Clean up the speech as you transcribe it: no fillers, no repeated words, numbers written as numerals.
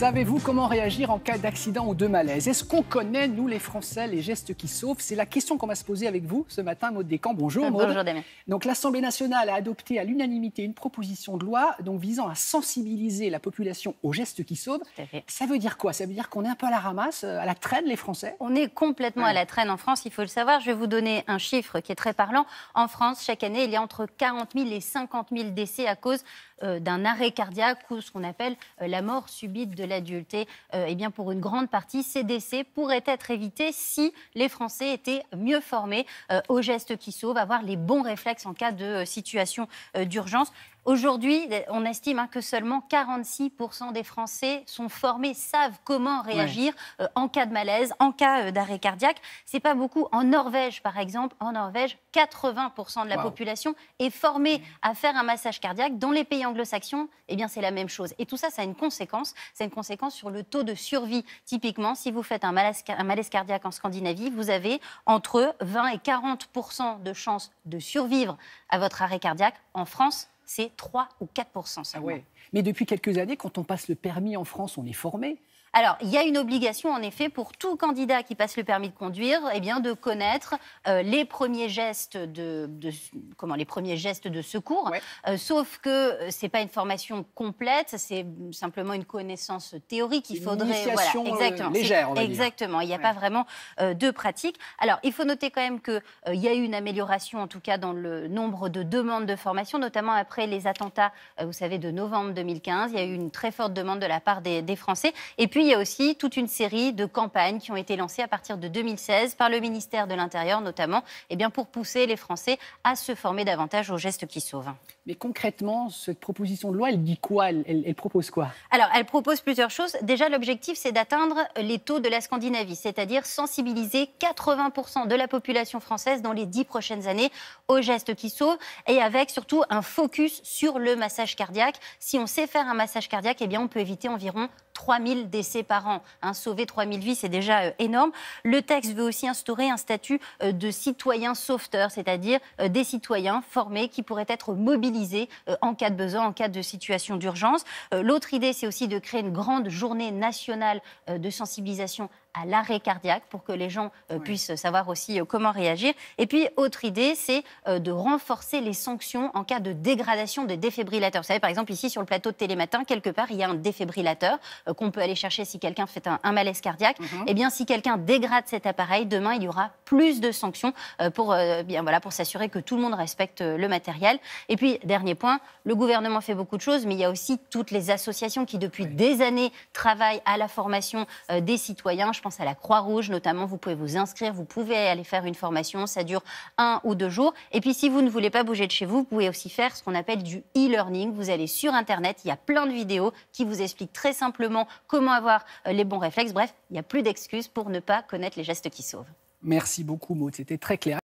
Savez-vous comment réagir en cas d'accident ou de malaise? Est-ce qu'on connaît, nous les Français, les gestes qui sauvent? C'est la question qu'on va se poser avec vous ce matin, Maud Descamps. Bonjour Maud. Bonjour Damien. Donc l'Assemblée nationale a adopté à l'unanimité une proposition de loi visant à sensibiliser la population aux gestes qui sauvent. Ça veut dire quoi? Ça veut dire qu'on est un peu à la ramasse, à la traîne les Français? On est complètement à la traîne en France, il faut le savoir. Je vais vous donner un chiffre qui est très parlant. En France, chaque année, il y a entre 40 000 et 50 000 décès à cause d'un arrêt cardiaque ou ce qu'on appelle la mort subite de l'adulte. Et bien pour une grande partie, ces décès pourraient être évités si les Français étaient mieux formés aux gestes qui sauvent, avoir les bons réflexes en cas de situation d'urgence. Aujourd'hui, on estime que seulement 46% des Français sont formés, savent comment réagir en cas de malaise, en cas d'arrêt cardiaque. C'est pas beaucoup. En Norvège, par exemple, 80% de la population est formée à faire un massage cardiaque. Dans les pays anglo-saxons, eh bien, c'est la même chose. Et tout ça, ça a une conséquence. C'est une conséquence sur le taux de survie. Typiquement, si vous faites un malaise cardiaque en Scandinavie, vous avez entre 20 et 40% de chances de survivre à votre arrêt cardiaque. En France, c'est 3 ou 4% seulement. Mais depuis quelques années, quand on passe le permis en France, on est formé. Alors, il y a une obligation, en effet, pour tout candidat qui passe le permis de conduire, de connaître les premiers gestes les premiers gestes de secours. Sauf que c'est pas une formation complète, c'est simplement une connaissance théorique. Il faudrait initiation légère, on va dire. Exactement. Il n'y a pas vraiment de pratique. Alors, il faut noter quand même qu'il y a eu une amélioration, en tout cas, dans le nombre de demandes de formation, notamment après les attentats, vous savez, de novembre 2015. Il y a eu une très forte demande de la part des Français. Et puis, il y a aussi toute une série de campagnes qui ont été lancées à partir de 2016 par le ministère de l'Intérieur notamment, pour pousser les Français à se former davantage aux gestes qui sauvent. Mais concrètement, cette proposition de loi, elle dit quoi? Elle propose quoi? Alors, elle propose plusieurs choses. Déjà, l'objectif, c'est d'atteindre les taux de la Scandinavie, c'est-à-dire sensibiliser 80% de la population française dans les 10 prochaines années aux gestes qui sauvent et avec surtout un focus sur le massage cardiaque. Si on sait faire un massage cardiaque, on peut éviter environ 3000 décès par an. Sauver 3000 vies, c'est déjà énorme. Le texte veut aussi instaurer un statut de citoyen sauveteur, c'est-à-dire des citoyens formés qui pourraient être mobilisés en cas de besoin, en cas de situation d'urgence. L'autre idée, c'est aussi de créer une grande journée nationale de sensibilisation à l'arrêt cardiaque pour que les gens puissent savoir aussi comment réagir. Et puis, autre idée, c'est de renforcer les sanctions en cas de dégradation des défibrillateurs. Vous savez, par exemple, ici, sur le plateau de Télématin, quelque part, il y a un défibrillateur qu'on peut aller chercher si quelqu'un fait un malaise cardiaque. Si quelqu'un dégrade cet appareil, demain, il y aura plus de sanctions pour s'assurer que tout le monde respecte le matériel. Et puis, dernier point, le gouvernement fait beaucoup de choses, mais il y a aussi toutes les associations qui, depuis des années, travaillent à la formation des citoyens. Je pense à la Croix-Rouge, notamment, vous pouvez vous inscrire, vous pouvez aller faire une formation, ça dure 1 ou 2 jours. Et puis, si vous ne voulez pas bouger de chez vous, vous pouvez aussi faire ce qu'on appelle du e-learning. Vous allez sur Internet, il y a plein de vidéos qui vous expliquent très simplement comment avoir les bons réflexes. Bref, il n'y a plus d'excuses pour ne pas connaître les gestes qui sauvent. Merci beaucoup Maud, c'était très clair.